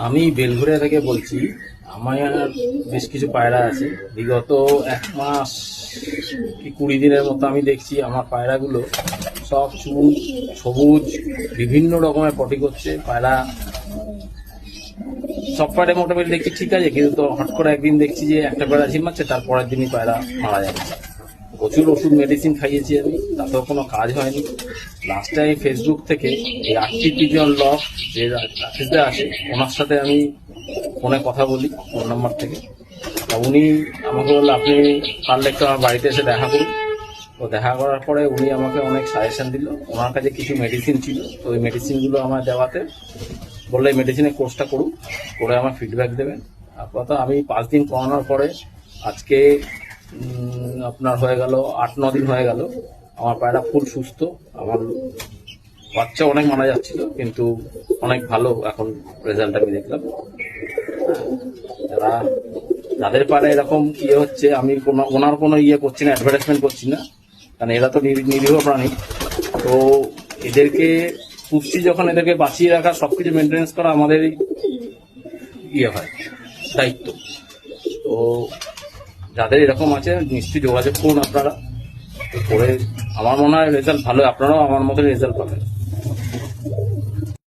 আমি বেলঘরিয়া থেকে বলছি। আমার বেশ কিছু পায়রা আছে। বিগত 1 মাস কি 20 দিনের মতো আমি দেখছি আমার পায়রাগুলো সব চুল সবুজ, বিভিন্ন রকমের পটি করছে। পায়রা সব পায়রা মোটামুটি দেখছি ঠিক আছে, কিন্তু তো হট করে একদিন দেখছি যে একটা পায়রা ঝিমাচ্ছে, তারপরের দিনই পায়রা মারা যাচ্ছে। প্রচুর ওষুধ মেডিসিন খাইয়েছি আমি, তাতেও কোনো কাজ হয়নি। লাস্ট টাইম ফেসবুক থেকে এই আর্টিক পিজন লক যে রাকেশদা আছে, ওনার সাথে আমি ফোনে কথা বলি, ফোন নাম্বার থেকে। তা উনি আমাকে বললো আপনি পারলে একটু আমার বাড়িতে এসে দেখা করুন। তো দেখা করার পরে উনি আমাকে অনেক সাজেশন দিল। ওনার কাছে কিছু মেডিসিন ছিল, তো ওই মেডিসিনগুলো আমার দেওয়াতে বললে এই মেডিসিনের কোর্সটা করুন, করে আমার ফিডব্যাক দেবেন। আপাতত আমি 5 দিন করানোর পরে আজকে আপনার হয়ে গেল 8-9 দিন হয়ে গেল, আমার পায়রা ফুল সুস্থ। আমার বাচ্চা অনেক মারা যাচ্ছিল, কিন্তু অনেক ভালো এখন রেজাল্ট আমি দেখলাম। যারা যাদের পায়রা এরকম হচ্ছে, আমি ওনার কোনো করছি না, অ্যাডভার্টাইজমেন্ট করছি না, কারণ এরা তো নিরীহ প্রাণী। তো এদেরকে পুষ্টি যখন এদেরকে বাঁচিয়ে রাখা, সবকিছু মেনটেন্স করা আমাদেরই হয়, দায়িত্ব। তো যাদের এরকম আছে নিশ্চয়ই যোগাযোগ করুন আপনারা, করে আমার মনে হয় রেজাল্ট ভালো, আপনারাও আমার মতো রেজাল্ট পাবেন।